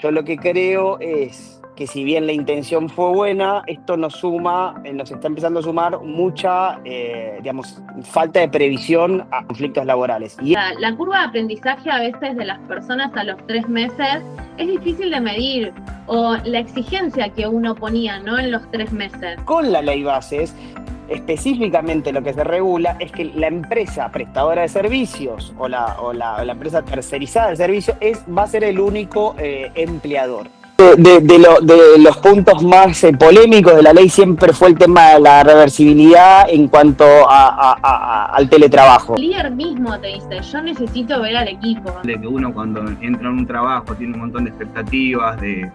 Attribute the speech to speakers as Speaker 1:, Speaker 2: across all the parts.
Speaker 1: Yo lo que creo es que si bien la intención fue buena, esto nos está empezando a sumar mucha, digamos, falta de previsión a conflictos laborales.
Speaker 2: La curva de aprendizaje a veces de las personas a los 3 meses es difícil de medir, o la exigencia que uno ponía, ¿no? En los 3 meses.
Speaker 1: Con la ley bases, específicamente lo que se regula es que la empresa prestadora de servicios o la empresa tercerizada de servicios va a ser el único empleador. De los puntos más polémicos de la ley siempre fue el tema de la reversibilidad en cuanto al teletrabajo.
Speaker 2: El líder mismo te dice, yo necesito ver al equipo.
Speaker 3: De que uno cuando entra en un trabajo tiene un montón de expectativas, de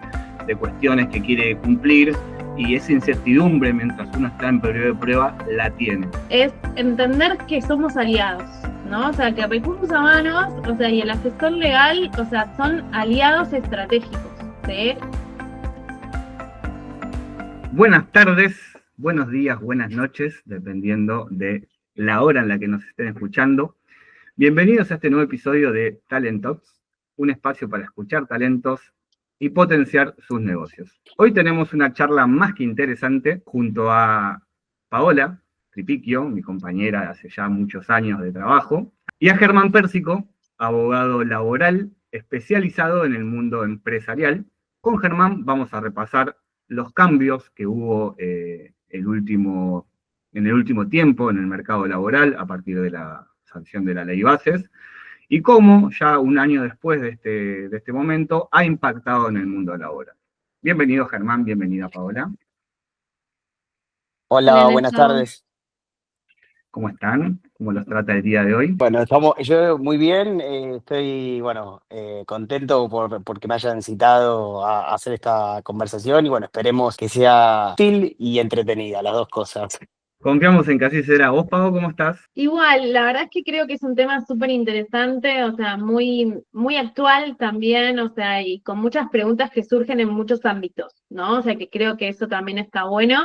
Speaker 3: cuestiones que quiere cumplir, y esa incertidumbre mientras uno está en periodo de prueba la tiene.
Speaker 2: Es entender que somos aliados, ¿no? O sea, que Recursos Humanos, o sea, y el asesor legal, o sea, son aliados estratégicos, ¿sí?
Speaker 3: Buenas tardes, buenos días, buenas noches, dependiendo de la hora en la que nos estén escuchando. Bienvenidos a este nuevo episodio de Talent Talks, un espacio para escuchar talentos y potenciar sus negocios. Hoy tenemos una charla más que interesante junto a Paola Tripicchio, mi compañera de hace ya muchos años de trabajo, y a Germán Pérsico, abogado laboral especializado en el mundo empresarial. Con Germán vamos a repasar los cambios que hubo en el último tiempo en el mercado laboral a partir de la sanción de la ley bases, y cómo ya un año después de este momento ha impactado en el mundo laboral. Bienvenido Germán, bienvenida Paola.
Speaker 1: Hola, buenas tardes.
Speaker 3: ¿Cómo están? ¿Cómo los trata el día de hoy?
Speaker 1: Bueno, yo muy bien, estoy contento porque me hayan citado a hacer esta conversación y bueno, esperemos que sea útil y entretenida, las dos cosas.
Speaker 3: Confiamos en que así será. ¿Vos, Pau, cómo estás?
Speaker 2: Igual, la verdad es que creo que es un tema súper interesante, o sea, muy, muy actual también, o sea, y con muchas preguntas que surgen en muchos ámbitos, ¿no? O sea, que creo que eso también está bueno.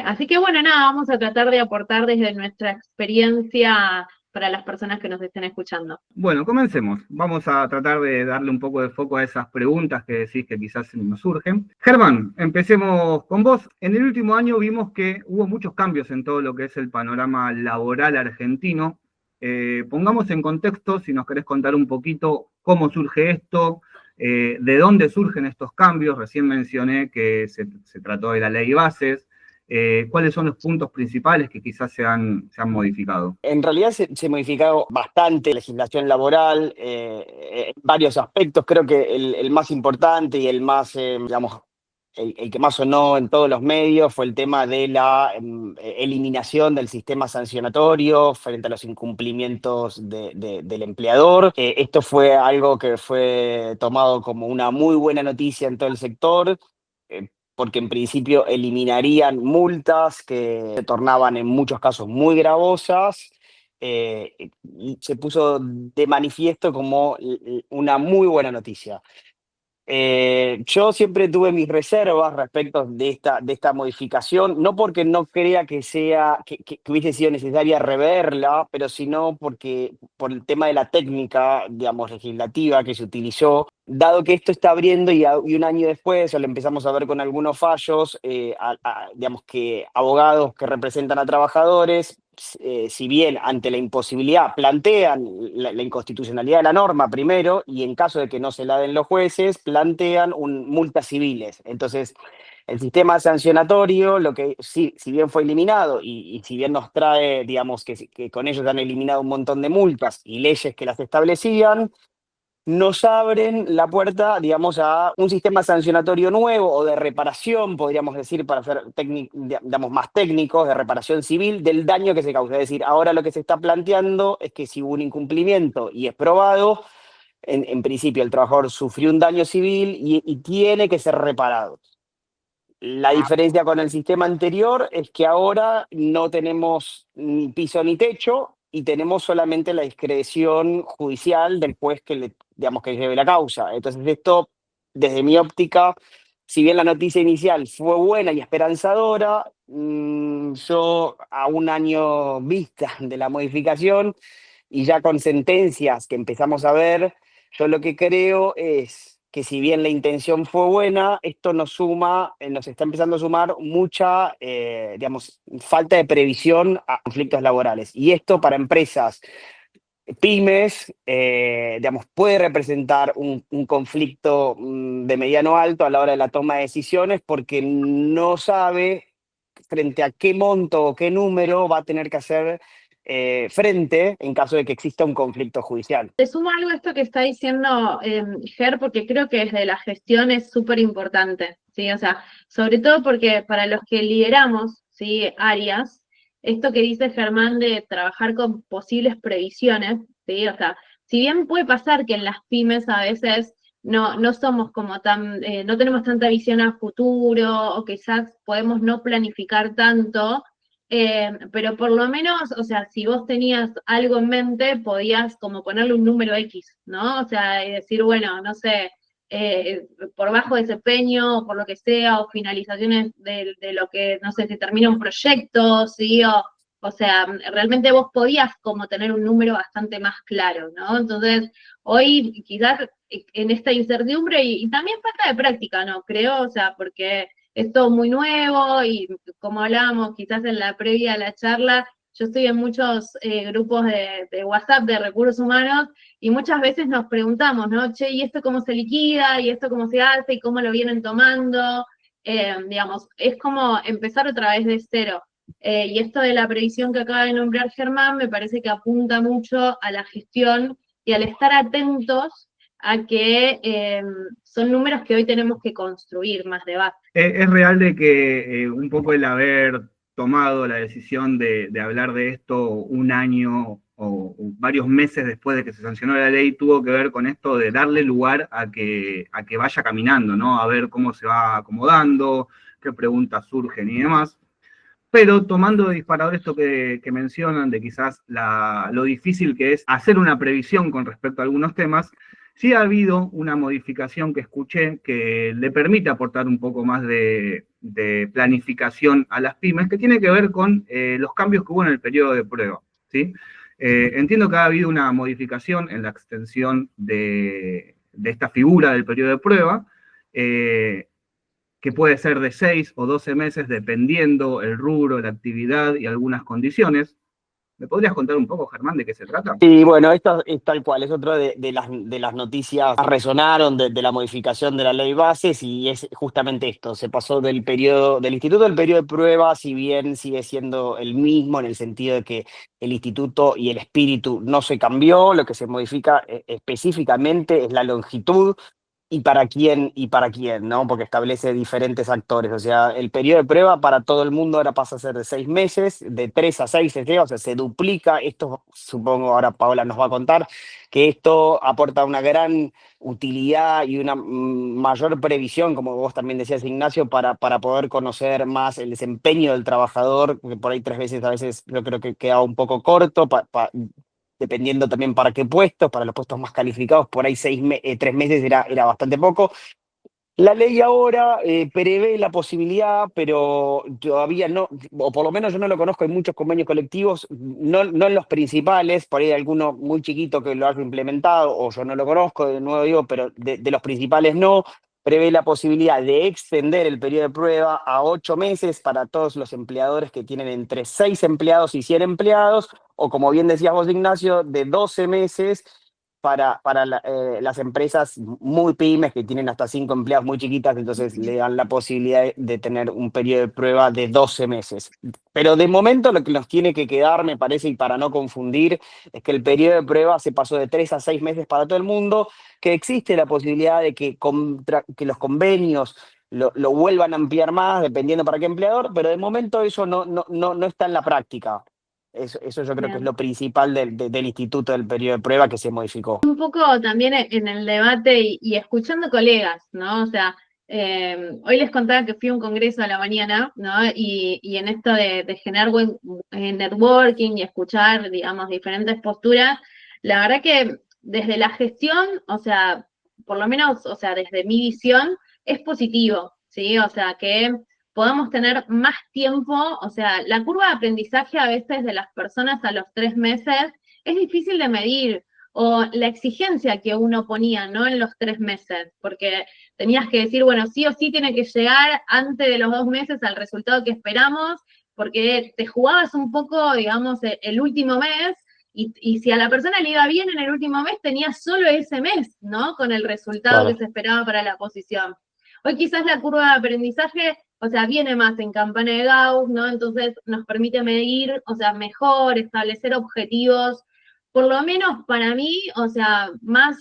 Speaker 2: Así que bueno, nada, vamos a tratar de aportar desde nuestra experiencia para las personas que nos estén escuchando.
Speaker 3: Bueno, comencemos. Vamos a tratar de darle un poco de foco a esas preguntas que decís que quizás nos surgen. Germán, empecemos con vos. En el último año vimos que hubo muchos cambios en todo lo que es el panorama laboral argentino. Pongamos en contexto, si nos querés contar un poquito cómo surge esto, de dónde surgen estos cambios. Recién mencioné que se trató de la ley bases. ¿Cuáles son los puntos principales que quizás se han modificado?
Speaker 1: En realidad se ha modificado bastante la legislación laboral, varios aspectos. Creo que el más importante y el más, el que más sonó en todos los medios fue el tema de la eliminación del sistema sancionatorio frente a los incumplimientos del empleador. Esto fue algo que fue tomado como una muy buena noticia en todo el sector. Porque en principio eliminarían multas que se tornaban en muchos casos muy gravosas, y se puso de manifiesto como una muy buena noticia. Yo siempre tuve mis reservas respecto de esta modificación, no porque no crea que hubiese sido necesaria reverla, pero sino por el tema de la técnica, digamos, legislativa que se utilizó, dado que esto está abriendo y un año después, o lo empezamos a ver con algunos fallos, digamos que abogados que representan a trabajadores, si bien ante la imposibilidad plantean la inconstitucionalidad de la norma primero, y en caso de que no se la den los jueces, plantean multas civiles. Entonces, el sistema sancionatorio, lo que sí, si bien fue eliminado y si bien nos trae, digamos, que con ellos han eliminado un montón de multas y leyes que las establecían, nos abren la puerta, digamos, a un sistema sancionatorio nuevo o de reparación, podríamos decir, para ser digamos, más técnicos, de reparación civil del daño que se causa. Es decir, ahora lo que se está planteando es que si hubo un incumplimiento y es probado, en principio el trabajador sufrió un daño civil y tiene que ser reparado. La diferencia con el sistema anterior es que ahora no tenemos ni piso ni techo y tenemos solamente la discreción judicial del juez digamos, que lleve la causa. Entonces esto, desde mi óptica, si bien la noticia inicial fue buena y esperanzadora, yo a un año vista de la modificación y ya con sentencias que empezamos a ver, yo lo que creo es que si bien la intención fue buena, esto nos está empezando a sumar mucha, digamos, falta de previsión a conflictos laborales. Y esto para empresas pymes, digamos, puede representar un conflicto de mediano alto a la hora de la toma de decisiones porque no sabe frente a qué monto o qué número va a tener que hacer frente en caso de que exista un conflicto judicial.
Speaker 2: Te sumo algo a esto que está diciendo Ger, porque creo que desde la gestión es súper importante, ¿sí? O sea, sobre todo porque para los que lideramos, ¿sí? Áreas, esto que dice Germán de trabajar con posibles previsiones, ¿sí? O sea, si bien puede pasar que en las pymes a veces no somos como no tenemos tanta visión a futuro, o quizás podemos no planificar tanto, pero por lo menos, o sea, si vos tenías algo en mente, podías como ponerle un número X, ¿no? O sea, y decir, bueno, no sé, por bajo desempeño, o por lo que sea, o finalizaciones de lo que, no sé, se termina un proyecto, ¿sí? O sea, realmente vos podías como tener un número bastante más claro, ¿no? Entonces, hoy quizás en esta incertidumbre y también falta de práctica, ¿no? Creo, o sea, porque es todo muy nuevo y como hablábamos quizás en la previa de la charla, yo estoy en muchos grupos de WhatsApp de recursos humanos y muchas veces nos preguntamos, ¿no? Che, ¿y esto cómo se liquida? ¿Y esto cómo se hace? ¿Y cómo lo vienen tomando? Digamos, es como empezar otra vez de cero. Y esto de la previsión que acaba de nombrar Germán me parece que apunta mucho a la gestión y al estar atentos a que son números que hoy tenemos que construir más de base.
Speaker 3: Es real de que un poco el haber tomado la decisión de hablar de esto un año o varios meses después de que se sancionó la ley tuvo que ver con esto de darle lugar a que vaya caminando, ¿no? A ver cómo se va acomodando, qué preguntas surgen y demás. Pero tomando de disparador esto que mencionan, de quizás lo difícil que es hacer una previsión con respecto a algunos temas, sí ha habido una modificación que escuché que le permite aportar un poco más de planificación a las pymes, que tiene que ver con los cambios que hubo en el periodo de prueba, ¿sí? Entiendo que ha habido una modificación en la extensión de esta figura del periodo de prueba, que puede ser de 6 o 12 meses, dependiendo el rubro, la actividad y algunas condiciones. ¿Me podrías contar un poco, Germán, de qué se trata?
Speaker 1: Sí, bueno, esto es tal cual, es otro de las noticias que resonaron de la modificación de la ley bases y es justamente esto, se pasó del instituto del periodo de prueba, si bien sigue siendo el mismo en el sentido de que el instituto y el espíritu no se cambió, lo que se modifica específicamente es la longitud y para quién, ¿no? Porque establece diferentes actores. O sea, el periodo de prueba para todo el mundo ahora pasa a ser de 6 meses, de 3 a 6 se llega, o sea, se duplica. Esto, supongo, ahora Paola nos va a contar, que esto aporta una gran utilidad y una mayor previsión, como vos también decías, Ignacio, para poder conocer más el desempeño del trabajador, que por ahí 3 veces a veces yo creo que queda un poco corto, dependiendo también para qué puestos, para los puestos más calificados, por ahí 3 meses era bastante poco. La ley ahora prevé la posibilidad, pero todavía no, o por lo menos yo no lo conozco en muchos convenios colectivos, no en los principales, por ahí hay alguno muy chiquito que lo haya implementado, o yo no lo conozco, de nuevo digo, pero de los principales no, prevé la posibilidad de extender el periodo de prueba a 8 meses para todos los empleadores que tienen entre 6 empleados y 100 empleados, o como bien decías vos, Ignacio, de 12 meses para las empresas muy pymes que tienen hasta 5 empleados muy chiquitas, entonces le dan la posibilidad de tener un periodo de prueba de 12 meses. Pero de momento lo que nos tiene que quedar, me parece, y para no confundir, es que el periodo de prueba se pasó de 3 a 6 meses para todo el mundo, que existe la posibilidad de que los convenios lo vuelvan a ampliar más, dependiendo para qué empleador, pero de momento eso no está en la práctica. Eso yo creo que es lo principal del instituto del periodo de prueba que se modificó.
Speaker 2: Un poco también en el debate y escuchando colegas, ¿no? O sea, hoy les contaba que fui a un congreso a la mañana, ¿no? Y en esto de generar buen networking y escuchar, digamos, diferentes posturas, la verdad que desde la gestión, o sea, por lo menos, o sea, desde mi visión, es positivo, ¿sí? O sea, que podamos tener más tiempo, o sea, la curva de aprendizaje a veces de las personas a los 3 meses es difícil de medir, o la exigencia que uno ponía, ¿no? En los 3 meses, porque tenías que decir, bueno, sí o sí tiene que llegar antes de los 2 meses al resultado que esperamos, porque te jugabas un poco, digamos, el último mes, y si a la persona le iba bien en el último mes, tenía solo ese mes, ¿no? Con el resultado que se esperaba para la posición. Hoy quizás la curva de aprendizaje, o sea, viene más en campana de Gauss, ¿no? Entonces nos permite medir, o sea, mejor, establecer objetivos, por lo menos para mí, o sea, más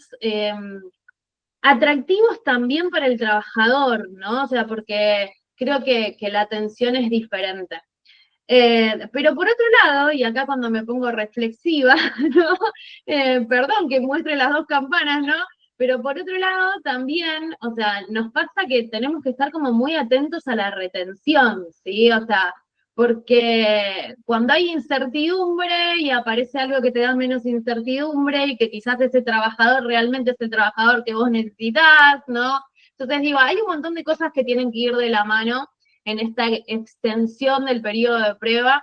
Speaker 2: atractivos también para el trabajador, ¿no? O sea, porque creo que la atención es diferente. Pero por otro lado, y acá cuando me pongo reflexiva, ¿no? Perdón que muestre las dos campanas, ¿no? Pero por otro lado también, o sea, nos pasa que tenemos que estar como muy atentos a la retención, ¿sí? O sea, porque cuando hay incertidumbre y aparece algo que te da menos incertidumbre y que quizás ese trabajador realmente es el trabajador que vos necesitas, ¿no? Entonces digo, hay un montón de cosas que tienen que ir de la mano en esta extensión del periodo de prueba,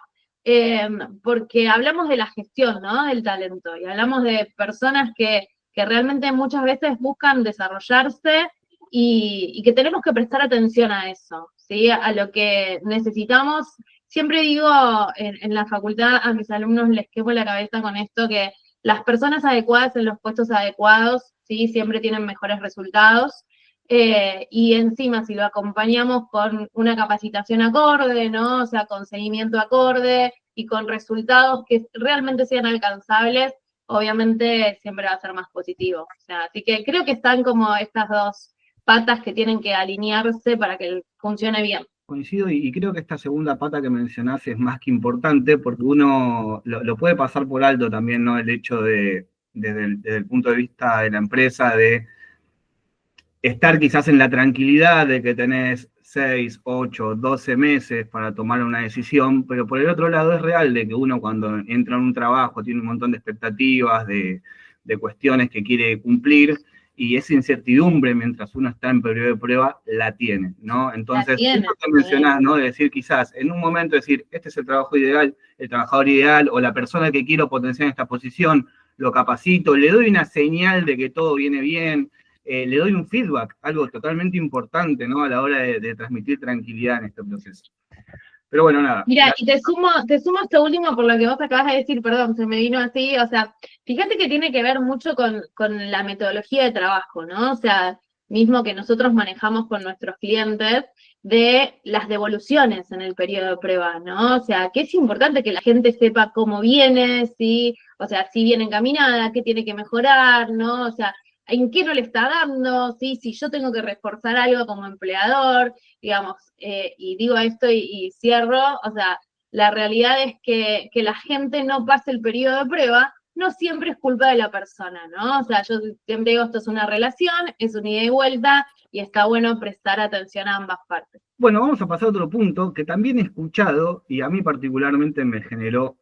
Speaker 2: porque hablamos de la gestión, ¿no? Del talento, y hablamos de personas que realmente muchas veces buscan desarrollarse y que tenemos que prestar atención a eso, ¿sí? A lo que necesitamos. Siempre digo en la facultad a mis alumnos, les quemo la cabeza con esto, que las personas adecuadas en los puestos adecuados, ¿sí? Siempre tienen mejores resultados. Y encima, si lo acompañamos con una capacitación acorde, ¿no? O sea, con seguimiento acorde y con resultados que realmente sean alcanzables, obviamente siempre va a ser más positivo. O sea, así que creo que están como estas dos patas que tienen que alinearse para que funcione bien.
Speaker 3: Coincido y creo que esta segunda pata que mencionás es más que importante porque uno lo puede pasar por alto también, ¿no? El hecho de, desde el punto de vista de la empresa, de estar quizás en la tranquilidad de que tenés 6, 8, 12 meses para tomar una decisión, pero por el otro lado es real de que uno cuando entra en un trabajo tiene un montón de expectativas, de cuestiones que quiere cumplir, y esa incertidumbre mientras uno está en periodo de prueba la tiene, ¿no? Entonces, esto que mencionás, ¿no? De decir quizás en un momento decir, este es el trabajo ideal, el trabajador ideal, o la persona que quiero potenciar en esta posición, lo capacito, le doy una señal de que todo viene bien, le doy un feedback, algo totalmente importante, ¿no? A la hora de transmitir tranquilidad en este proceso. Pero bueno, nada.
Speaker 2: Mira, y te sumo esto último por lo que vos acabas de decir, perdón, se me vino así, o sea, fíjate que tiene que ver mucho con la metodología de trabajo, ¿no? O sea, mismo que nosotros manejamos con nuestros clientes de las devoluciones en el periodo de prueba, ¿no? O sea, que es importante que la gente sepa cómo viene, ¿sí? O sea, si viene encaminada, qué tiene que mejorar, ¿no? O sea, en qué no le está dando, ¿sí? Si yo tengo que reforzar algo como empleador, digamos, y digo esto y cierro, o sea, la realidad es que la gente no pase el periodo de prueba, no siempre es culpa de la persona, ¿no? O sea, yo siempre digo, esto es una relación, es un ida y vuelta, y está bueno prestar atención a ambas partes.
Speaker 3: Bueno, vamos a pasar a otro punto que también he escuchado y a mí particularmente me generó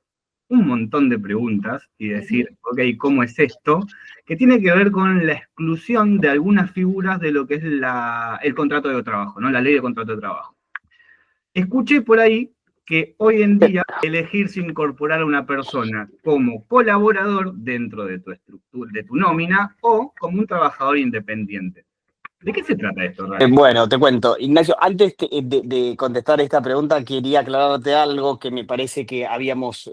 Speaker 3: un montón de preguntas y decir, ok, ¿cómo es esto? Que tiene que ver con la exclusión de algunas figuras de lo que es el contrato de trabajo, ¿no? La ley de contrato de trabajo. Escuché por ahí que hoy en día elegirse incorporar a una persona como colaborador dentro de tu estructura, de tu nómina, o como un trabajador independiente. ¿De qué se trata esto, realmente?
Speaker 1: Bueno, te cuento. Ignacio, antes de contestar esta pregunta, quería aclararte algo que me parece que habíamos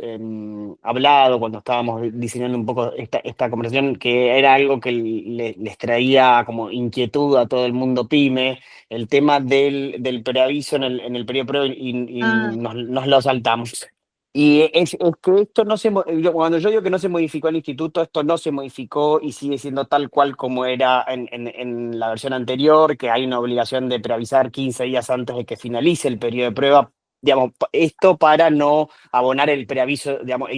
Speaker 1: hablado cuando estábamos diseñando un poco esta conversación, que era algo que les traía como inquietud a todo el mundo PYME, el tema del preaviso en el periodo de prueba y nos lo saltamos. Y es que esto no se, cuando yo digo que no se modificó el instituto, esto no se modificó y sigue siendo tal cual como era en la versión anterior, que hay una obligación de preavisar 15 días antes de que finalice el periodo de prueba, digamos, esto para no abonar el preaviso, digamos,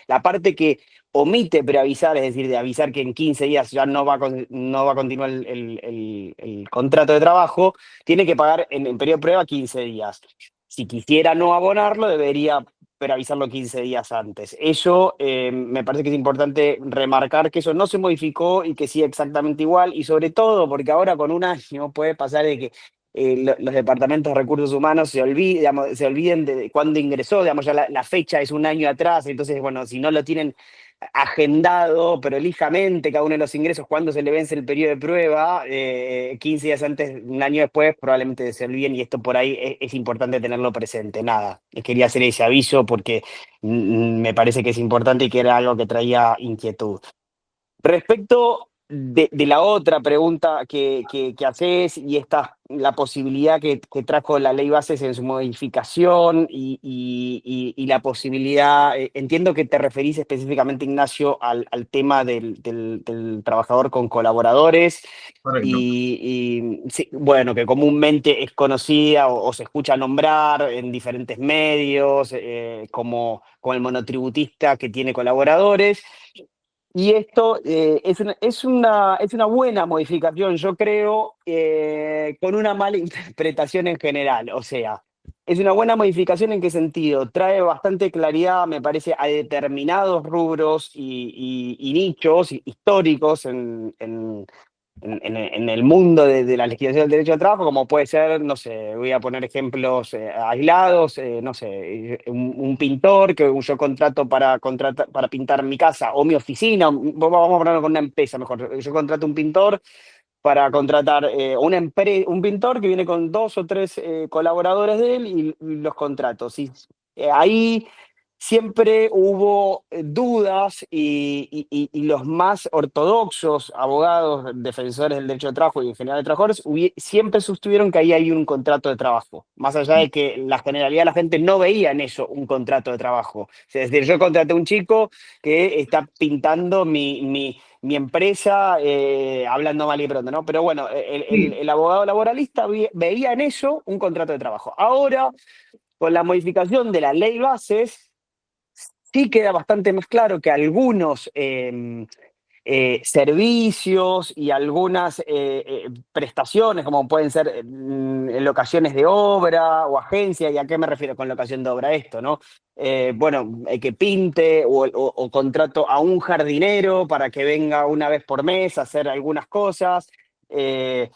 Speaker 1: la parte que omite preavisar, es decir, de avisar que en 15 días ya no va a continuar el contrato de trabajo, tiene que pagar en periodo de prueba 15 días. Si quisiera no abonarlo, debería pero avisarlo 15 días antes. Eso me parece que es importante remarcar que eso no se modificó y que sigue exactamente igual, y sobre todo porque ahora con un año puede pasar de que los departamentos de recursos humanos se olviden de cuándo ingresó, digamos, ya la fecha es un año atrás, entonces, bueno, si no lo tienen agendado prolijamente cada uno de los ingresos, cuando se le vence el periodo de prueba, 15 días antes, un año después, probablemente se olviden, y esto por ahí es importante tenerlo presente. Nada, quería hacer ese aviso porque me parece que es importante y que era algo que traía inquietud. Respecto de la otra pregunta que haces, y la posibilidad que trajo la ley bases en su modificación y la posibilidad, entiendo que te referís específicamente, Ignacio, al tema del trabajador con colaboradores.
Speaker 3: Correcto.
Speaker 1: Sí, bueno, que comúnmente es conocida o se escucha nombrar en diferentes medios, como el monotributista que tiene colaboradores. Y esto es una buena modificación, yo creo, con una mala interpretación en general. O sea, es una buena modificación, ¿en qué sentido? Trae bastante claridad, me parece, a determinados rubros y nichos históricos en el mundo de la legislación del derecho al trabajo, como puede ser, no sé, voy a poner ejemplos aislados, no sé, un pintor que yo contrato para pintar mi casa o mi oficina. Vamos a ponerlo con una empresa mejor. Yo contrato un pintor para contratar un pintor que viene con 2 o 3 colaboradores de él, y los contratos. Y ahí siempre hubo dudas, y los más ortodoxos abogados, defensores del derecho de trabajo y en general de trabajadores, siempre sostuvieron que ahí hay un contrato de trabajo, más allá de que la generalidad de la gente no veía en eso un contrato de trabajo. Es decir, yo contraté a un chico que está pintando mi empresa, hablando mal y pronto, ¿no? Pero bueno,
Speaker 3: Sí,
Speaker 1: el abogado laboralista veía en eso un contrato de trabajo. Ahora, con la modificación de la ley bases, sí queda bastante más claro que algunos servicios y algunas prestaciones, como pueden ser locaciones de obra o agencia. ¿Y a qué me refiero con locación de obra? Esto, ¿no? Bueno, que pinte o contrato a un jardinero para que venga una vez por mes a hacer algunas cosas. Eh,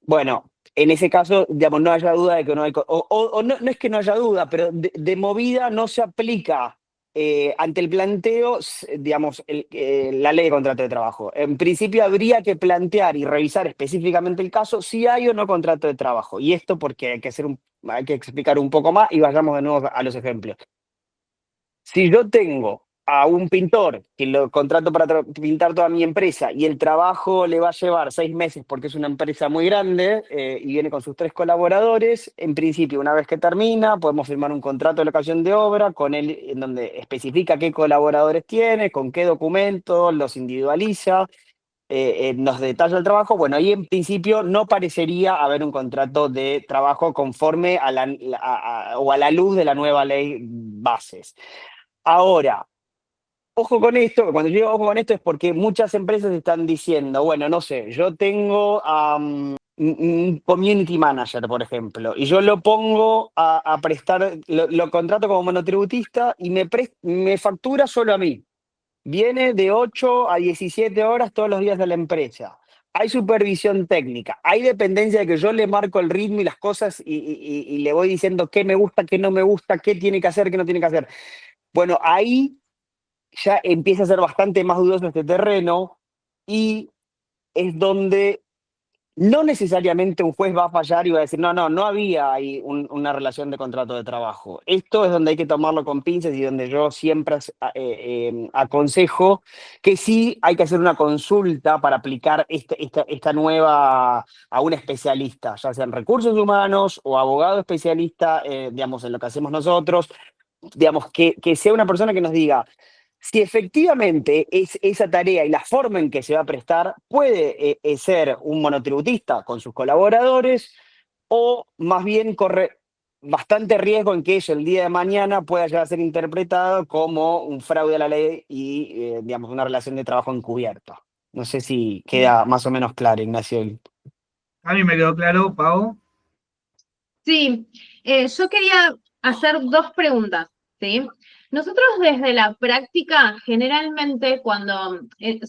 Speaker 1: bueno, en ese caso, digamos, no haya duda de que no hay, o no, no es que no haya duda, pero de movida no se aplica ante el planteo, digamos, la ley de contrato de trabajo. En principio habría que plantear y revisar específicamente el caso si hay o no contrato de trabajo. Y esto porque hay que explicar un poco más, y vayamos de nuevo a los ejemplos. Si yo tengo a un pintor que lo contrato para pintar toda mi empresa, y el trabajo le va a llevar 6 meses porque es una empresa muy grande, y viene con sus 3 colaboradores, en principio, una vez que termina, podemos firmar un contrato de locación de obra con él, en donde especifica qué colaboradores tiene, con qué documentos, los individualiza, nos detalla el trabajo. Bueno, ahí en principio no parecería haber un contrato de trabajo conforme o a la luz de la nueva ley bases. Ahora, ojo con esto, cuando yo digo ojo con esto es porque muchas empresas están diciendo, bueno, no sé, yo tengo un community manager, por ejemplo, y yo lo pongo a prestar, lo contrato como monotributista, y me factura solo a mí. Viene de 8 a 17 horas todos los días de la empresa. Hay supervisión técnica, hay dependencia de que yo le marco el ritmo y las cosas, y le voy diciendo qué me gusta, qué no me gusta, qué tiene que hacer, qué no tiene que hacer. Bueno, ahí ya empieza a ser bastante más dudoso este terreno, y es donde no necesariamente un juez va a fallar y va a decir, no, no, no había ahí una relación de contrato de trabajo. Esto es donde hay que tomarlo con pinzas, y donde yo siempre aconsejo que sí hay que hacer una consulta para aplicar esta nueva a un especialista, ya sea en recursos humanos o abogado especialista, digamos, en lo que hacemos nosotros. Digamos, que sea una persona que nos diga si efectivamente esa tarea y la forma en que se va a prestar puede ser un monotributista con sus colaboradores, o más bien corre bastante riesgo en que eso el día de mañana pueda llegar a ser interpretado como un fraude a la ley y, digamos, una relación de trabajo encubierto. No sé si queda más o menos claro, Ignacio.
Speaker 3: a mí me quedó claro, Pau.
Speaker 2: Sí, yo quería hacer dos preguntas, ¿sí? Nosotros desde la práctica, generalmente cuando,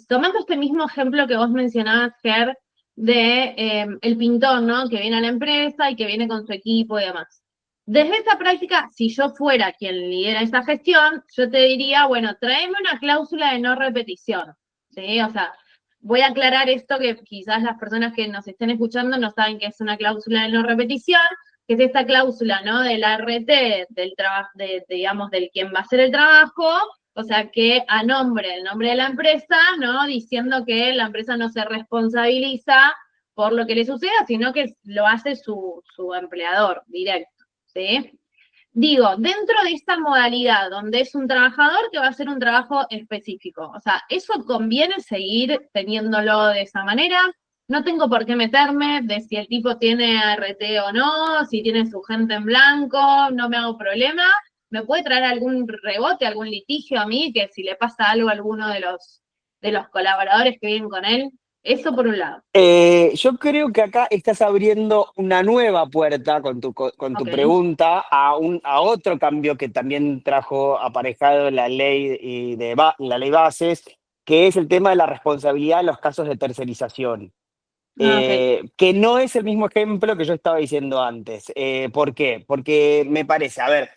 Speaker 2: tomando este mismo ejemplo que vos mencionabas, Ger, de el pintor, ¿no? Que viene a la empresa y que viene con su equipo y demás. Desde esa práctica, si yo fuera quien lidera esa gestión, yo te diría, bueno, tráeme una cláusula de no repetición, ¿sí? O sea, voy a aclarar esto que quizás las personas que nos estén escuchando no saben qué es una cláusula de no repetición, que es esta cláusula, ¿no? Del RT, del trabajo, digamos, del quien va a hacer el trabajo, o sea, que a el nombre de la empresa, ¿no? Diciendo que la empresa no se responsabiliza por lo que le suceda, sino que lo hace su empleador directo. ¿Sí? Digo, dentro de esta modalidad donde es un trabajador que va a hacer un trabajo específico, o sea, ¿eso conviene seguir teniéndolo de esa manera? No tengo por qué meterme de si el tipo tiene ART o no, si tiene su gente en blanco, no me hago problema. ¿Me puede traer algún rebote, algún litigio a mí, que si le pasa algo a alguno de los colaboradores que viven con él? Eso por un lado.
Speaker 1: Yo creo que acá estás abriendo una nueva puerta con tu
Speaker 2: Ok.
Speaker 1: pregunta a otro cambio que también trajo aparejado la ley, la ley bases, que es el tema de la responsabilidad en los casos de tercerización.
Speaker 2: Ok.
Speaker 1: Que no es el mismo ejemplo que yo estaba diciendo antes. ¿Por qué? Porque me parece, a ver,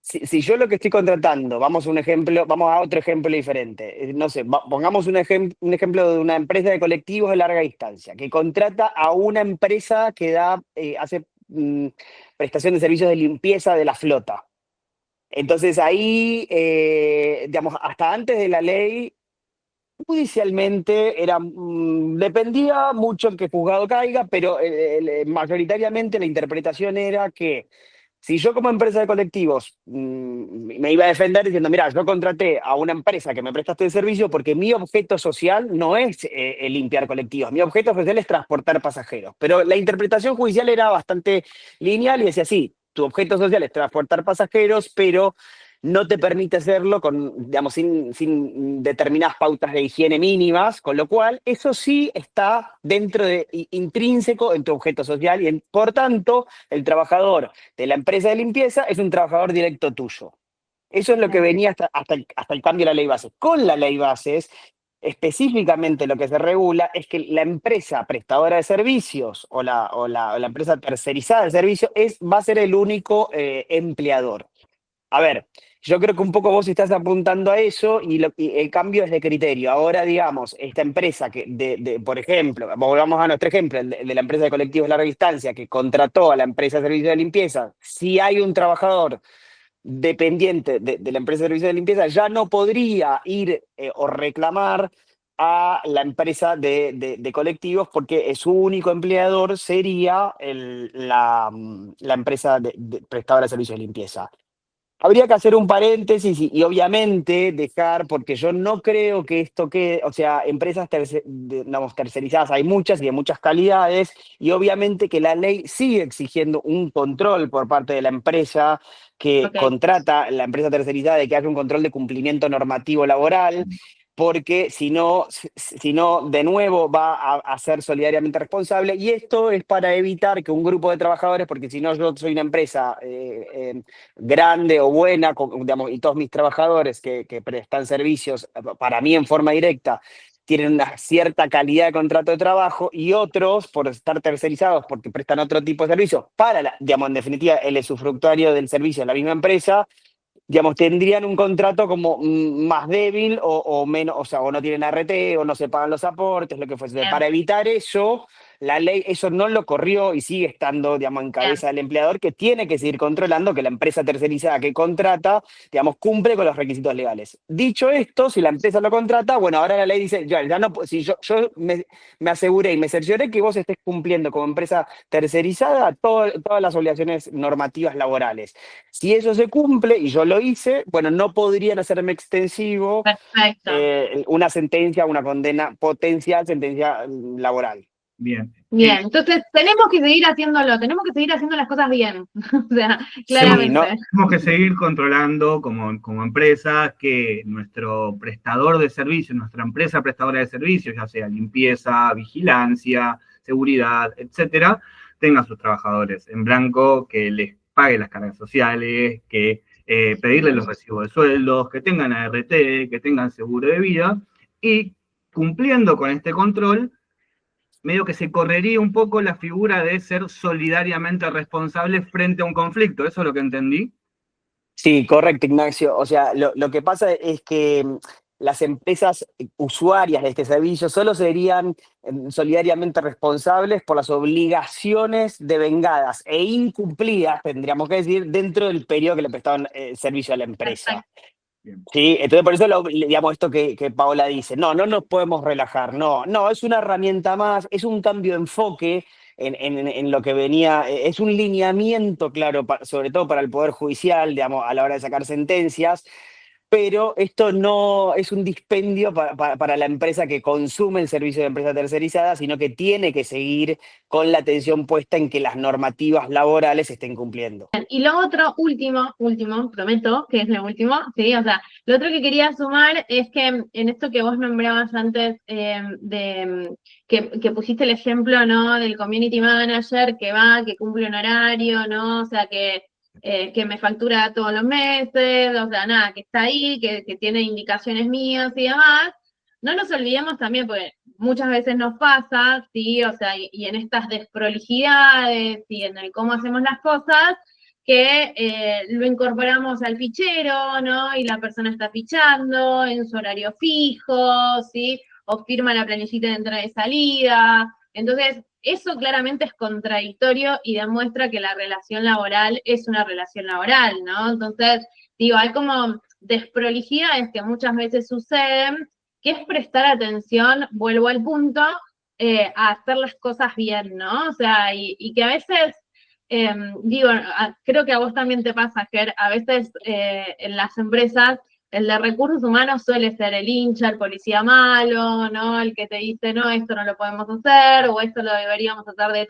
Speaker 1: si yo lo que estoy contratando, vamos a otro ejemplo diferente. No sé, pongamos un ejemplo de una empresa de colectivos de larga distancia, que contrata a una empresa que hace prestación de servicios de limpieza de la flota. Entonces ahí, digamos, hasta antes de la ley, judicialmente dependía mucho en qué juzgado caiga, pero mayoritariamente la interpretación era que si yo como empresa de colectivos me iba a defender diciendo, mira, yo contraté a una empresa que me presta este servicio porque mi objeto social no es limpiar colectivos, mi objeto social es transportar pasajeros. Pero la interpretación judicial era bastante lineal y decía, sí, tu objeto social es transportar pasajeros, pero no te permite hacerlo digamos, sin determinadas pautas de higiene mínimas, con lo cual eso sí está intrínseco en tu objeto social y por tanto el trabajador de la empresa de limpieza es un trabajador directo tuyo. Eso es lo que venía hasta el cambio de la ley bases. Con la ley bases, específicamente lo que se regula es que la empresa prestadora de servicios o la empresa tercerizada de servicios va a ser el único empleador. A ver, yo creo que un poco vos estás apuntando a eso y el cambio es de criterio. Ahora, digamos, esta empresa por ejemplo, volvamos a nuestro ejemplo, el de la empresa de colectivos de larga distancia que contrató a la empresa de servicios de limpieza, si hay un trabajador dependiente de la empresa de servicios de limpieza, ya no podría ir o reclamar a la empresa de colectivos porque su único empleador sería la empresa prestadora de servicios de limpieza. Habría que hacer un paréntesis y obviamente dejar, porque yo no creo que esto quede, o sea, empresas digamos, tercerizadas hay muchas y de muchas calidades, y obviamente que la ley sigue exigiendo un control por parte de la empresa que
Speaker 2: Ok.
Speaker 1: contrata la empresa tercerizada de que haya un control de cumplimiento normativo laboral, porque si no, de nuevo va a ser solidariamente responsable, y esto es para evitar que un grupo de trabajadores, porque si no yo soy una empresa grande o buena, digamos, y todos mis trabajadores que prestan servicios para mí en forma directa tienen una cierta calidad de contrato de trabajo y otros, por estar tercerizados, porque prestan otro tipo de servicios, digamos, en definitiva, el usufructuario del servicio de la misma empresa, digamos, tendrían un contrato como más débil o menos, o sea, o no tienen ART, o no se pagan los aportes, lo que fuese.
Speaker 2: Bien.
Speaker 1: Para evitar eso, la ley eso no lo corrió y sigue estando, digamos, en cabeza del empleador, que tiene que seguir controlando que la empresa tercerizada que contrata, digamos, cumple con los requisitos legales. Dicho esto, si la empresa lo contrata, bueno, ahora la ley dice, ya no, si yo me aseguré y me cercioré que vos estés cumpliendo como empresa tercerizada todas las obligaciones normativas laborales. Si eso se cumple, y yo lo hice, bueno, no podrían hacerme extensivo
Speaker 2: Perfecto.
Speaker 1: una sentencia, una condena, potencial sentencia laboral.
Speaker 3: Bien.
Speaker 2: Bien, entonces tenemos que seguir haciéndolo, tenemos que seguir haciendo las cosas bien. O sea, claramente.
Speaker 1: Sí, ¿no?
Speaker 3: Tenemos que seguir controlando como empresa que nuestro prestador de servicios, nuestra empresa prestadora de servicios, ya sea limpieza, vigilancia, seguridad, etcétera, tenga a sus trabajadores en blanco, que les pague las cargas sociales, que pedirle los recibos de sueldos, que tengan ART, que tengan seguro de vida, y cumpliendo con este control, medio que se correría un poco la figura de ser solidariamente responsable frente a un conflicto. ¿Eso es lo que entendí?
Speaker 1: Sí, correcto, Ignacio. O sea, lo que pasa es que las empresas usuarias de este servicio solo serían solidariamente responsables por las obligaciones devengadas e incumplidas, tendríamos que decir, dentro del periodo que le prestaban servicio a la empresa.
Speaker 2: Perfecto.
Speaker 3: Bien.
Speaker 1: Sí, entonces por eso digamos esto que Paola dice, no nos podemos relajar, no, es una herramienta más, es un cambio de enfoque en lo que venía, es un lineamiento, claro, sobre todo para el Poder Judicial, digamos, a la hora de sacar sentencias, pero esto no es un dispendio para la empresa que consume el servicio de empresa tercerizada, sino que tiene que seguir con la atención puesta en que las normativas laborales se estén cumpliendo.
Speaker 2: Y lo otro, último, prometo que es lo último, sí, o sea, lo otro que quería sumar es que en esto que vos nombrabas antes, que pusiste el ejemplo, ¿no? Del community manager que va, que cumple un horario, ¿no? O sea, que me factura todos los meses, o sea, nada, que está ahí, que tiene indicaciones mías y demás. No nos olvidemos también, porque muchas veces nos pasa, sí, o sea, y en estas desprolijidades y en el cómo hacemos las cosas, que lo incorporamos al fichero, ¿no? Y la persona está fichando en su horario fijo, ¿sí? O firma la planillita de entrada y salida. Entonces, eso claramente es contradictorio y demuestra que la relación laboral es una relación laboral, ¿no? Entonces, digo, hay como desprolijidades que muchas veces suceden, que es prestar atención, vuelvo al punto, a hacer las cosas bien, ¿no? O sea, y que a veces digo, creo que a vos también te pasa, Ger, a veces en las empresas el de recursos humanos suele ser el hincha, el policía malo, ¿no? El que te dice, no, esto no lo podemos hacer, o esto lo deberíamos hacer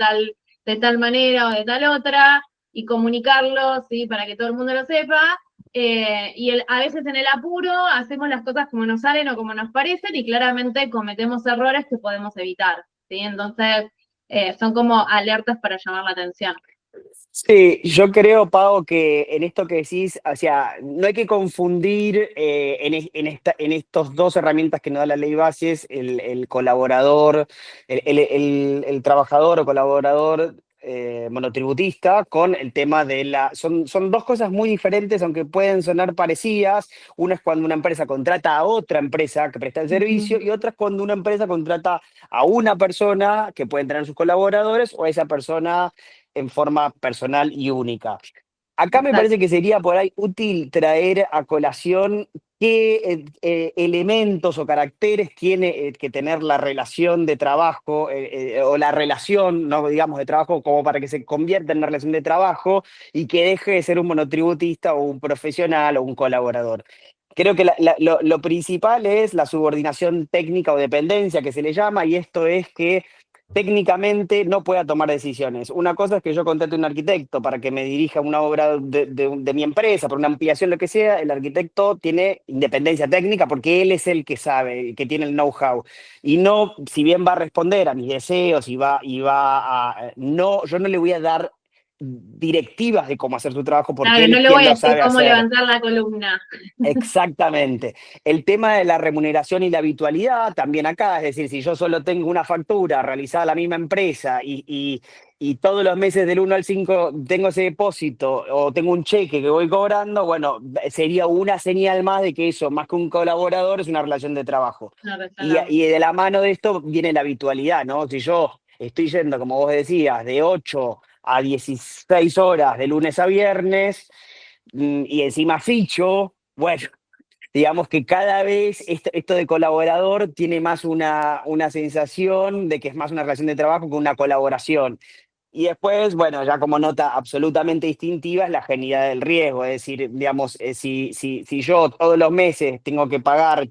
Speaker 2: de tal manera o de tal otra, y comunicarlo, ¿sí? Para que todo el mundo lo sepa. A veces en el apuro hacemos las cosas como nos salen o como nos parecen, y claramente cometemos errores que podemos evitar, ¿sí? Entonces, son como alertas para llamar la atención.
Speaker 1: Sí, yo creo, Pau, que en esto que decís, o sea, no hay que confundir en estos dos herramientas que nos da la ley bases, el colaborador, el trabajador o colaborador monotributista, con el tema de son dos cosas muy diferentes, aunque pueden sonar parecidas. Una es cuando una empresa contrata a otra empresa que presta el servicio, y otra es cuando una empresa contrata a una persona que pueden tener sus colaboradores o a esa persona en forma personal y única. Acá me parece que sería por ahí útil traer a colación qué elementos o caracteres tiene que tener la relación de trabajo o la relación, no digamos de trabajo, como para que se convierta en una relación de trabajo y que deje de ser un monotributista o un profesional o un colaborador. Creo que lo principal es la subordinación técnica o dependencia que se le llama, y esto es que técnicamente no pueda tomar decisiones. Una cosa es que yo contrate a un arquitecto para que me dirija una obra de mi empresa, por una ampliación, lo que sea. El arquitecto tiene independencia técnica porque él es el que sabe, el que tiene el know-how. Y no, si bien va a responder a mis deseos no, yo no le voy a dar directivas de cómo hacer su trabajo porque
Speaker 2: Claro,
Speaker 1: él
Speaker 2: no
Speaker 1: es
Speaker 2: le
Speaker 1: quien
Speaker 2: voy a
Speaker 1: lo
Speaker 2: decir
Speaker 1: sabe
Speaker 2: cómo
Speaker 1: hacer.
Speaker 2: levantar la columna.
Speaker 1: Exactamente. El tema de la remuneración y la habitualidad también acá, es decir, si yo solo tengo una factura realizada a la misma empresa y todos los meses del 1 al 5 tengo ese depósito o tengo un cheque que voy cobrando, bueno, sería una señal más de que eso, más que un colaborador, es una relación de trabajo.
Speaker 2: No,
Speaker 1: Y de la mano de esto viene la habitualidad, ¿no? Si yo estoy yendo, como vos decías, de 8 a 16 horas de lunes a viernes, y encima ficho, bueno, digamos que cada vez esto de colaborador tiene más una sensación de que es más una relación de trabajo que una colaboración. Y después, bueno, ya como nota absolutamente distintiva es la genialidad del riesgo, es decir, digamos, si yo todos los meses tengo que pagar,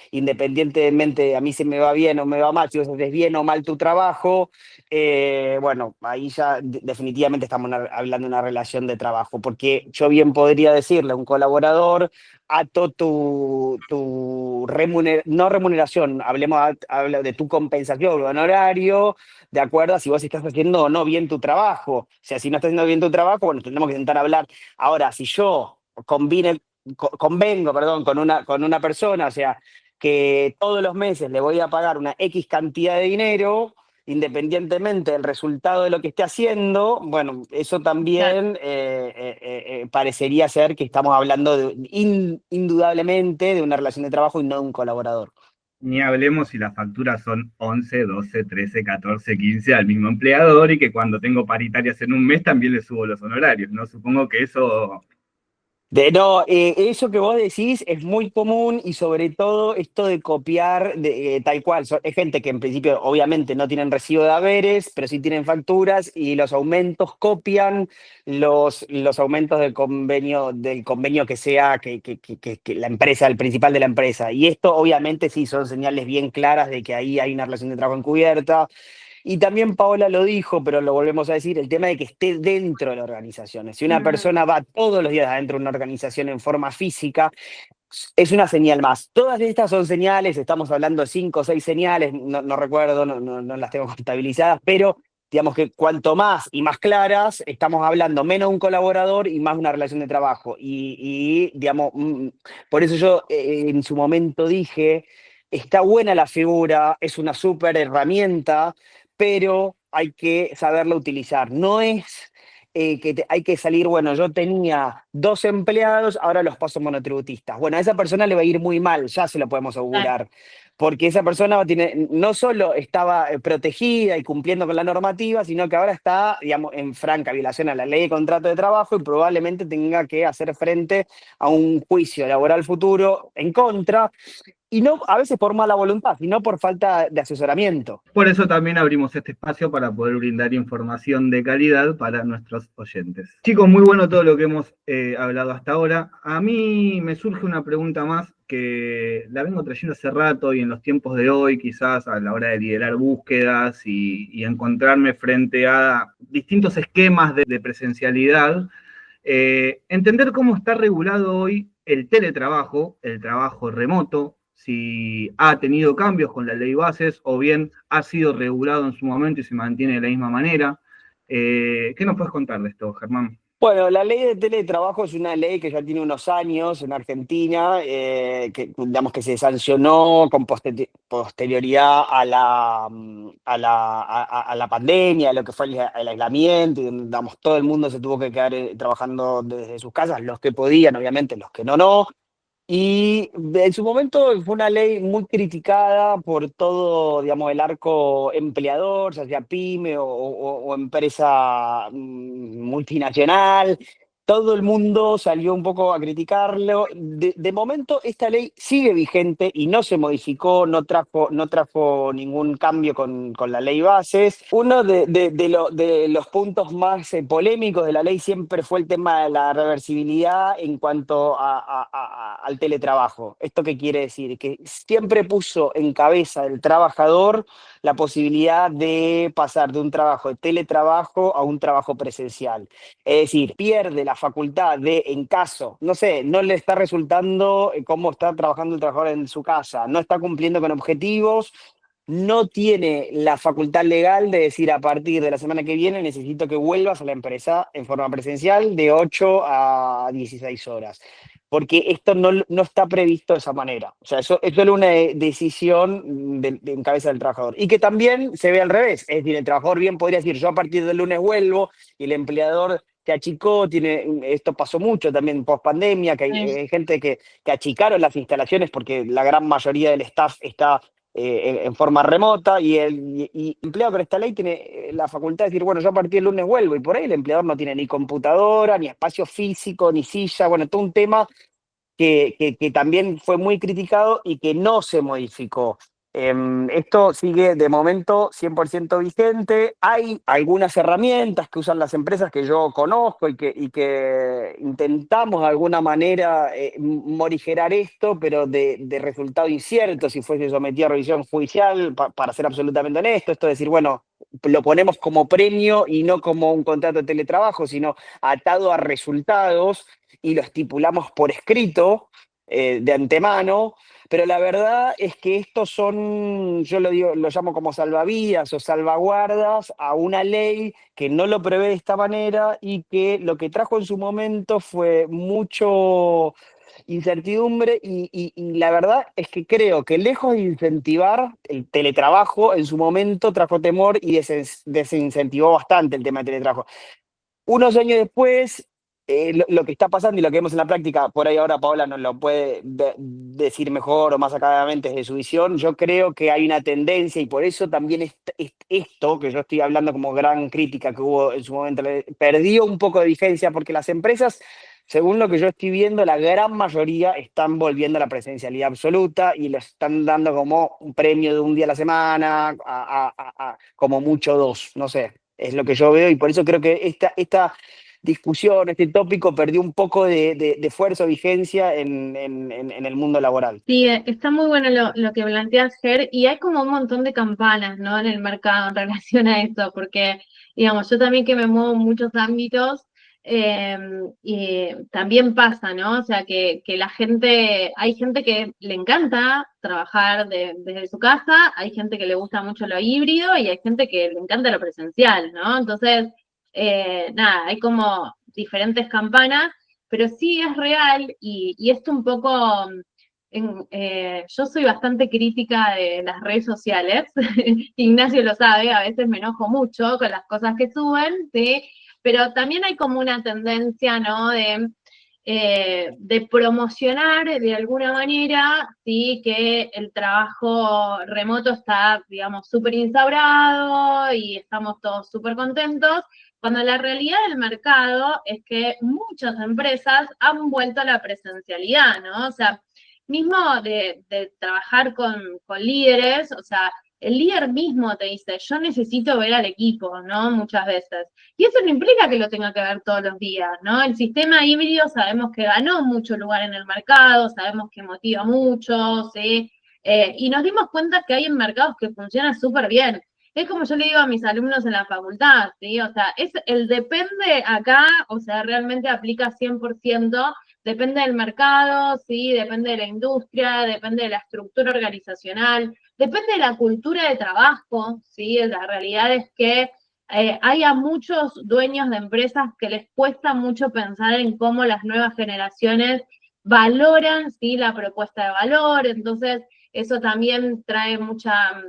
Speaker 1: independientemente a mí se me va bien o me va mal, si vos haces bien o mal tu trabajo, bueno, ahí ya definitivamente estamos hablando de una relación de trabajo, porque yo bien podría decirle a un colaborador, ato no remuneración, hablo de tu compensación o honorario, de acuerdo a si vos estás haciendo o no bien tu trabajo. O sea, si no estás haciendo bien tu trabajo, bueno, tendremos que intentar hablar. Ahora, si yo convengo, perdón, con una persona, o sea, que todos los meses le voy a pagar una X cantidad de dinero, independientemente del resultado de lo que esté haciendo, bueno, eso también parecería ser que estamos hablando indudablemente de una relación de trabajo y no de un colaborador.
Speaker 3: Ni hablemos si las facturas son 11, 12, 13, 14, 15 al mismo empleador y que cuando tengo paritarias en un mes también le subo los honorarios, ¿no? Supongo que eso.
Speaker 1: No, eso que vos decís es muy común y sobre todo esto de copiar tal cual. Es gente que en principio obviamente no tienen recibo de haberes, pero sí tienen facturas y los aumentos copian los aumentos del convenio que sea que la empresa, el principal de la empresa. Y esto obviamente sí son señales bien claras de que ahí hay una relación de trabajo encubierta. Y también Paola lo dijo, pero lo volvemos a decir, el tema de que esté dentro de la organización. Si una persona va todos los días adentro de una organización en forma física, es una señal más. Todas estas son señales, estamos hablando de 5 o 6 señales, no recuerdo, no las tengo contabilizadas, pero digamos que cuanto más y más claras, estamos hablando menos de un colaborador y más de una relación de trabajo. Digamos, por eso yo en su momento dije, está buena la figura, es una súper herramienta, pero hay que saberla utilizar. No es hay que salir, bueno, yo tenía 2 empleados, ahora los paso monotributistas. Bueno, a esa persona le va a ir muy mal, ya se lo podemos augurar, porque esa persona no solo estaba protegida y cumpliendo con la normativa, sino que ahora está, digamos, en franca violación a la ley de contrato de trabajo y probablemente tenga que hacer frente a un juicio laboral futuro en contra, y no a veces por mala voluntad, sino por falta de asesoramiento.
Speaker 3: Por eso también abrimos este espacio para poder brindar información de calidad para nuestros oyentes. Chicos, muy bueno todo lo que hemos hablado hasta ahora. A mí me surge una pregunta más que la vengo trayendo hace rato y en los tiempos de hoy, quizás a la hora de liderar búsquedas y encontrarme frente a distintos esquemas de presencialidad. Entender cómo está regulado hoy el teletrabajo, el trabajo remoto, si ha tenido cambios con la ley bases o bien ha sido regulado en su momento y se mantiene de la misma manera. ¿Qué nos puedes contar de esto, Germán?
Speaker 1: Bueno, la ley de teletrabajo es una ley que ya tiene unos años en Argentina, que digamos que se sancionó con posterioridad a la pandemia, a lo que fue el aislamiento, y digamos, todo el mundo se tuvo que quedar trabajando desde sus casas, los que podían, obviamente, los que no. Y en su momento fue una ley muy criticada por todo, digamos, el arco empleador, ya sea pyme o empresa multinacional. Todo el mundo salió un poco a criticarlo. De momento, esta ley sigue vigente y no se modificó, no trajo ningún cambio con la ley bases. Uno de los puntos más polémicos de la ley siempre fue el tema de la reversibilidad en cuanto al teletrabajo. ¿Esto qué quiere decir? Que siempre puso en cabeza del trabajador la posibilidad de pasar de un trabajo de teletrabajo a un trabajo presencial. Es decir, pierde la facultad de, en caso, no sé, no le está resultando cómo está trabajando el trabajador en su casa, no está cumpliendo con objetivos, no tiene la facultad legal de decir a partir de la semana que viene necesito que vuelvas a la empresa en forma presencial de 8 a 16 horas. Porque esto no está previsto de esa manera. O sea, eso es una decisión en cabeza del trabajador. Y que también se ve al revés. Es decir, el trabajador bien podría decir, yo a partir del lunes vuelvo, y el empleador que achicó, esto pasó mucho también post pandemia, que hay gente que achicaron las instalaciones porque la gran mayoría del staff está en forma remota, y el empleado con esta ley tiene la facultad de decir, bueno, yo a partir del lunes vuelvo, y por ahí el empleador no tiene ni computadora, ni espacio físico, ni silla, bueno, todo un tema que también fue muy criticado y que no se modificó. Esto sigue de momento 100% vigente. Hay algunas herramientas que usan las empresas que yo conozco y que intentamos de alguna manera morigerar esto, pero de resultado incierto, si fuese sometido a revisión judicial, para ser absolutamente honesto. Esto es decir, bueno, lo ponemos como premio y no como un contrato de teletrabajo, sino atado a resultados, y lo estipulamos por escrito de antemano. Pero la verdad es que estos son, yo lo llamo como salvavidas o salvaguardas a una ley que no lo prevé de esta manera y que lo que trajo en su momento fue mucho incertidumbre y la verdad es que creo que lejos de incentivar el teletrabajo, en su momento trajo temor y desincentivó bastante el tema del teletrabajo. Unos años después, lo que está pasando y lo que vemos en la práctica, por ahí ahora Paola nos lo puede decir mejor o más acadamente desde su visión, yo creo que hay una tendencia y por eso también esto, que yo estoy hablando como gran crítica que hubo en su momento, perdió un poco de vigencia porque las empresas, según lo que yo estoy viendo, la gran mayoría están volviendo a la presencialidad absoluta y le están dando como un premio de un día a la semana, como mucho dos, no sé. Es lo que yo veo y por eso creo que esta discusión, este tópico perdió un poco de fuerza o vigencia en el mundo laboral.
Speaker 2: Sí, está muy bueno lo que planteas, Ger, y hay como un montón de campanas, ¿no? En el mercado en relación a esto, porque, digamos, yo también que me muevo en muchos ámbitos, eh, y también pasa, ¿no? O sea, que la gente, hay gente que le encanta trabajar desde su casa, hay gente que le gusta mucho lo híbrido y hay gente que le encanta lo presencial, ¿no? Entonces, nada, hay como diferentes campanas, pero sí es real y esto un poco yo soy bastante crítica de las redes sociales, Ignacio lo sabe, a veces me enojo mucho con las cosas que suben, ¿sí? Pero también hay como una tendencia, ¿no? De promocionar de alguna manera, ¿sí? Que el trabajo remoto está, digamos, súper instaurado y estamos todos súper contentos, cuando la realidad del mercado es que muchas empresas han vuelto a la presencialidad, ¿no? O sea, mismo de trabajar con líderes, o sea, el líder mismo te dice, yo necesito ver al equipo, ¿no? Muchas veces. Y eso no implica que lo tenga que ver todos los días, ¿no? El sistema híbrido sabemos que ganó mucho lugar en el mercado, sabemos que motiva mucho, ¿sí? Y nos dimos cuenta que hay en mercados que funcionan súper bien. Es como yo le digo a mis alumnos en la facultad, ¿sí? O sea, es el depende acá, o sea, realmente aplica 100%. Depende del mercado, ¿sí? Depende de la industria, depende de la estructura organizacional, depende de la cultura de trabajo, ¿sí? La realidad es que hay a muchos dueños de empresas que les cuesta mucho pensar en cómo las nuevas generaciones valoran, ¿sí? La propuesta de valor, entonces eso también trae mucha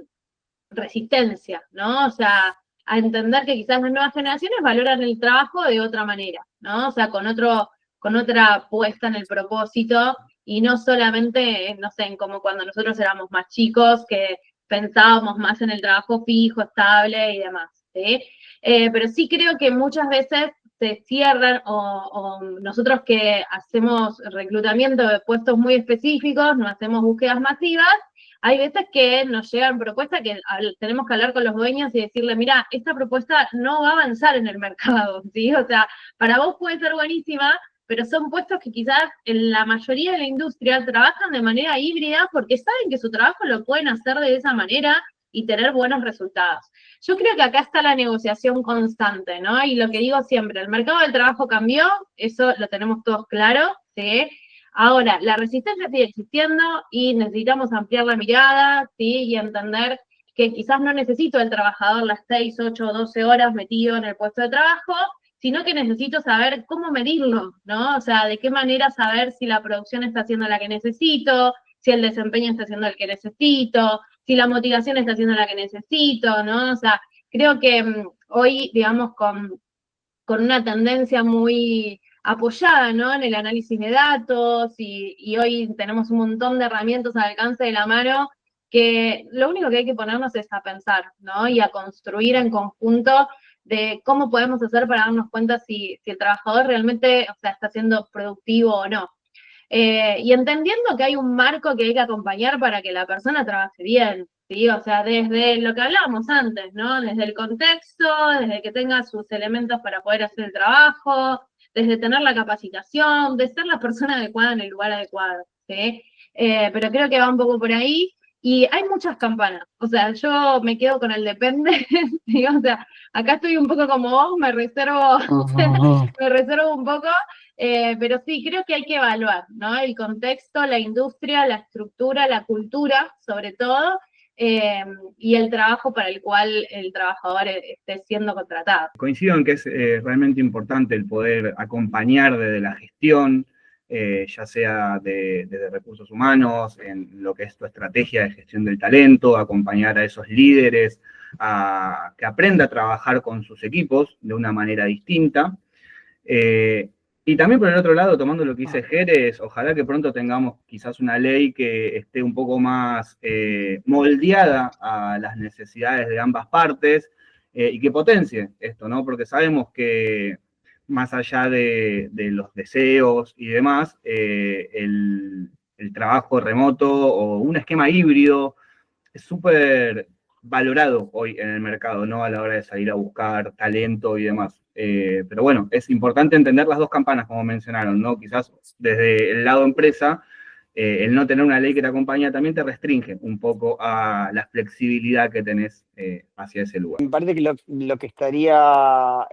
Speaker 2: resistencia, ¿no? O sea, a entender que quizás las nuevas generaciones valoran el trabajo de otra manera, ¿no? O sea, con otra puesta en el propósito y no solamente, no sé, como cuando nosotros éramos más chicos, que pensábamos más en el trabajo fijo, estable y demás, ¿sí? Pero sí creo que muchas veces se cierran o nosotros que hacemos reclutamiento de puestos muy específicos, no hacemos búsquedas masivas, hay veces que nos llegan propuestas que tenemos que hablar con los dueños y decirle, mira, esta propuesta no va a avanzar en el mercado, ¿sí? O sea, para vos puede ser buenísima, pero son puestos que quizás en la mayoría de la industria trabajan de manera híbrida porque saben que su trabajo lo pueden hacer de esa manera y tener buenos resultados. Yo creo que acá está la negociación constante, ¿no? Y lo que digo siempre, el mercado del trabajo cambió, eso lo tenemos todos claro, ¿sí? Ahora, la resistencia sigue existiendo y necesitamos ampliar la mirada, ¿sí? Y entender que quizás no necesito el trabajador las 6, 8, 12 horas metido en el puesto de trabajo, sino que necesito saber cómo medirlo, ¿no? O sea, de qué manera saber si la producción está haciendo la que necesito, si el desempeño está haciendo el que necesito, si la motivación está haciendo la que necesito, ¿no? O sea, creo que hoy, digamos, con una tendencia muy apoyada, ¿no? En el análisis de datos y hoy tenemos un montón de herramientas al alcance de la mano que lo único que hay que ponernos es a pensar, ¿no? Y a construir en conjunto de cómo podemos hacer para darnos cuenta si el trabajador realmente, o sea, está siendo productivo o no. Y entendiendo que hay un marco que hay que acompañar para que la persona trabaje bien, ¿sí? O sea, desde lo que hablábamos antes, ¿no? Desde el contexto, desde que tenga sus elementos para poder hacer el trabajo, desde tener la capacitación, de ser la persona adecuada en el lugar adecuado, ¿sí? Pero creo que va un poco por ahí. Y hay muchas campanas, o sea, yo me quedo con el depende, ¿sí? O sea, acá estoy un poco como vos, me reservo un poco, pero sí, creo que hay que evaluar, ¿no? El contexto, la industria, la estructura, la cultura, sobre todo, y el trabajo para el cual el trabajador esté siendo contratado.
Speaker 3: Coincido en que es realmente importante el poder acompañar desde la gestión, ya sea de recursos humanos, en lo que es tu estrategia de gestión del talento, acompañar a esos líderes a que aprenda a trabajar con sus equipos de una manera distinta. Y también por el otro lado, tomando lo que dice Jerez, ojalá que pronto tengamos quizás una ley que esté un poco más moldeada a las necesidades de ambas partes y que potencie esto, ¿no? Porque sabemos que más allá de los deseos y demás, el trabajo remoto o un esquema híbrido es súper valorado hoy en el mercado, ¿no? A la hora de salir a buscar talento y demás. Pero bueno, es importante entender las dos campanas, como mencionaron, ¿no? Quizás desde el lado empresa, el no tener una ley que te acompaña también te restringe un poco a la flexibilidad que tenés hacia ese lugar.
Speaker 1: Me parece que lo que sería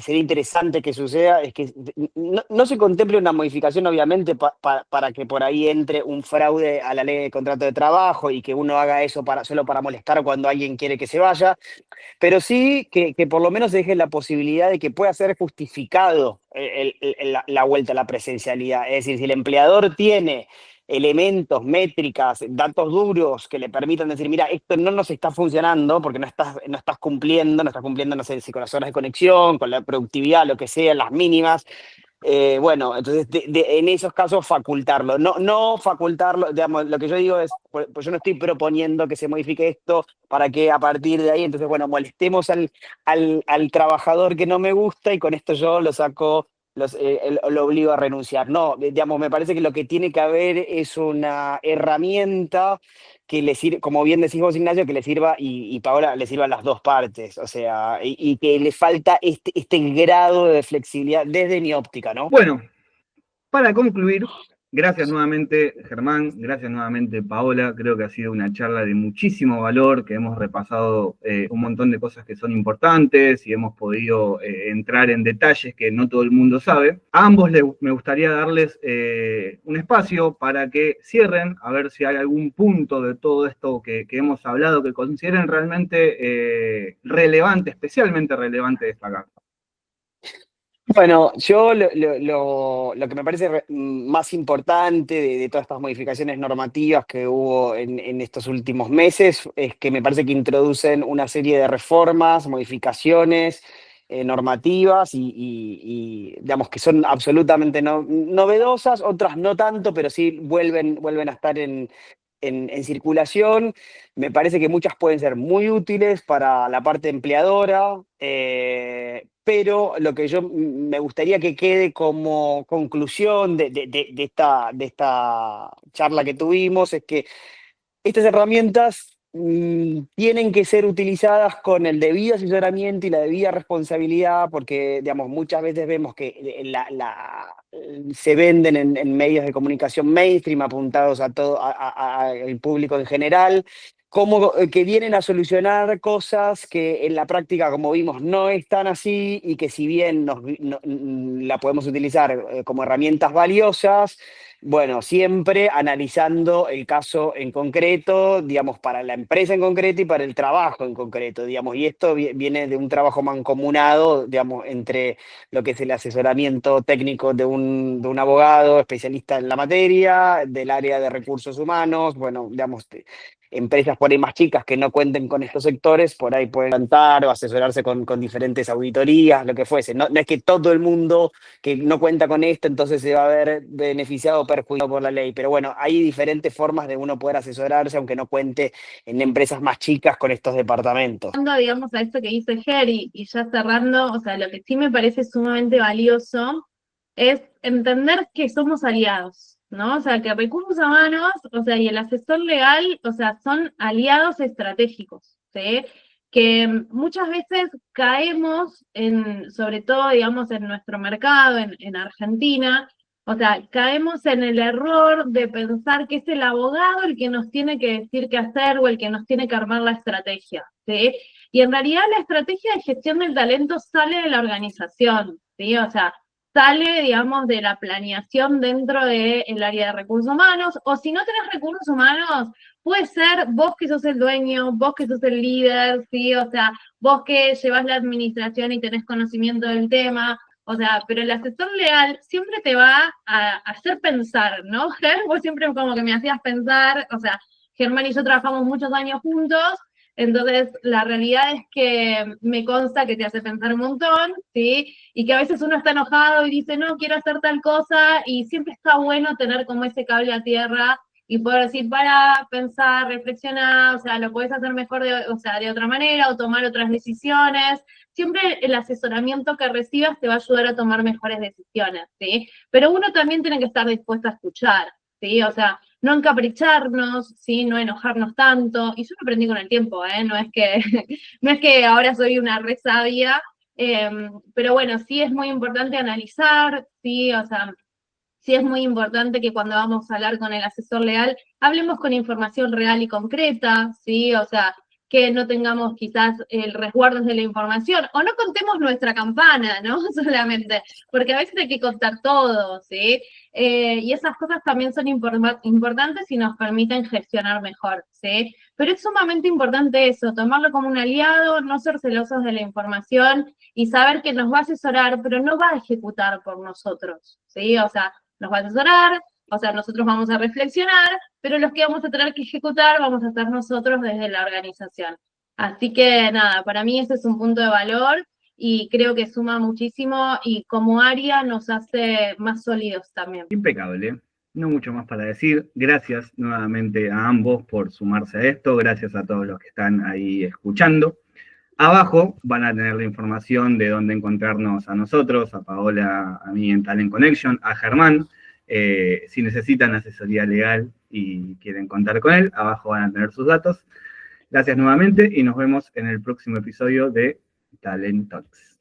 Speaker 1: interesante que suceda es que no se contemple una modificación, obviamente, para que por ahí entre un fraude a la ley de contrato de trabajo y que uno haga eso solo para molestar cuando alguien quiere que se vaya, pero sí que por lo menos se deje la posibilidad de que pueda ser justificado la vuelta a la presencialidad. Es decir, si el empleador tiene elementos, métricas, datos duros que le permitan decir, mira, esto no nos está funcionando porque no estás cumpliendo, no sé, si con las horas de conexión, con la productividad, lo que sea, las mínimas. Bueno, entonces en esos casos facultarlo, no facultarlo, digamos, lo que yo digo es, pues yo no estoy proponiendo que se modifique esto para que a partir de ahí, entonces, bueno, molestemos al trabajador que no me gusta y con esto yo lo saco, lo obligo a renunciar. No, digamos, me parece que lo que tiene que haber es una herramienta que le sirva, como bien decís vos, Ignacio, que le sirva, y Paola, le sirva a las dos partes, o sea, y que le falta este grado de flexibilidad desde mi óptica, ¿no?
Speaker 3: Bueno, para concluir, gracias nuevamente Germán, gracias nuevamente Paola, creo que ha sido una charla de muchísimo valor, que hemos repasado un montón de cosas que son importantes y hemos podido entrar en detalles que no todo el mundo sabe. A ambos me gustaría darles un espacio para que cierren, a ver si hay algún punto de todo esto que hemos hablado que consideren realmente relevante, especialmente relevante destacar.
Speaker 1: Bueno, yo lo que me parece más importante de todas estas modificaciones normativas que hubo en estos últimos meses es que me parece que introducen una serie de reformas, modificaciones normativas y, digamos que son absolutamente novedosas, otras no tanto, pero sí vuelven a estar en circulación. Me parece que muchas pueden ser muy útiles para la parte empleadora, pero lo que yo me gustaría que quede como conclusión de esta charla que tuvimos es que estas herramientas tienen que ser utilizadas con el debido asesoramiento y la debida responsabilidad, porque, digamos, muchas veces vemos que se venden en medios de comunicación mainstream apuntados a todo al público en general, como que vienen a solucionar cosas que en la práctica, como vimos, no están así y que si bien la podemos utilizar como herramientas valiosas, bueno, siempre analizando el caso en concreto, digamos, para la empresa en concreto y para el trabajo en concreto, digamos, y esto viene de un trabajo mancomunado, digamos, entre lo que es el asesoramiento técnico de un abogado especialista en la materia, del área de recursos humanos, bueno, digamos, empresas por ahí más chicas que no cuenten con estos sectores, por ahí pueden cantar o asesorarse con diferentes auditorías, lo que fuese. No es que todo el mundo que no cuenta con esto, entonces se va a ver beneficiado o perjudicado por la ley. Pero bueno, hay diferentes formas de uno poder asesorarse, aunque no cuente en empresas más chicas con estos departamentos.
Speaker 2: Digamos, a esto que dice Ger y ya cerrando, o sea, lo que sí me parece sumamente valioso es entender que somos aliados, ¿no? O sea, que recursos humanos, o sea, y el asesor legal, o sea, son aliados estratégicos, ¿sí? Que muchas veces caemos sobre todo, digamos, en nuestro mercado, en Argentina, o sea, caemos en el error de pensar que es el abogado el que nos tiene que decir qué hacer o el que nos tiene que armar la estrategia, ¿sí? Y en realidad la estrategia de gestión del talento sale de la organización, ¿sí? O sea, sale, digamos, de la planeación dentro del área de recursos humanos, o si no tenés recursos humanos, puede ser vos que sos el dueño, vos que sos el líder, ¿sí? O sea, vos que llevas la administración y tenés conocimiento del tema, O sea, pero el asesor legal siempre te va a hacer pensar, ¿no? Vos siempre como que me hacías pensar, o sea, Germán y yo trabajamos muchos años juntos, entonces la realidad es que me consta que te hace pensar un montón, ¿sí? Y que a veces uno está enojado y dice, no, quiero hacer tal cosa, y siempre está bueno tener como ese cable a tierra y poder decir, para, pensar, reflexionar, o sea, lo podés hacer mejor, o sea, de otra manera, o tomar otras decisiones. Siempre el asesoramiento que recibas te va a ayudar a tomar mejores decisiones, ¿sí? Pero uno también tiene que estar dispuesto a escuchar, ¿sí? O sea, no encapricharnos, ¿sí? No enojarnos tanto. Y yo lo aprendí con el tiempo, ¿eh? No es que, no es que ahora soy una re sabia, pero bueno, sí es muy importante analizar, ¿sí? O sea, sí es muy importante que cuando vamos a hablar con el asesor legal, hablemos con información real y concreta, ¿sí? O sea, que no tengamos quizás el resguardo de la información, o no contemos nuestra campana, ¿no? Solamente, porque a veces hay que contar todo, ¿sí? Y esas cosas también son importantes y nos permiten gestionar mejor, ¿sí? Pero es sumamente importante eso, tomarlo como un aliado, no ser celosos de la información y saber que nos va a asesorar, pero no va a ejecutar por nosotros, ¿sí? O sea, nos va a asesorar, o sea, nosotros vamos a reflexionar, pero los que vamos a tener que ejecutar vamos a ser nosotros desde la organización. Así que nada, para mí ese es un punto de valor y creo que suma muchísimo y como área nos hace más sólidos también.
Speaker 3: Impecable. No mucho más para decir. Gracias nuevamente a ambos por sumarse a esto. Gracias a todos los que están ahí escuchando. Abajo van a tener la información de dónde encontrarnos a nosotros, a Paola, a mí en Talent Connection, a Germán. Si necesitan asesoría legal y quieren contar con él, abajo van a tener sus datos. Gracias nuevamente y nos vemos en el próximo episodio de Talent Talks.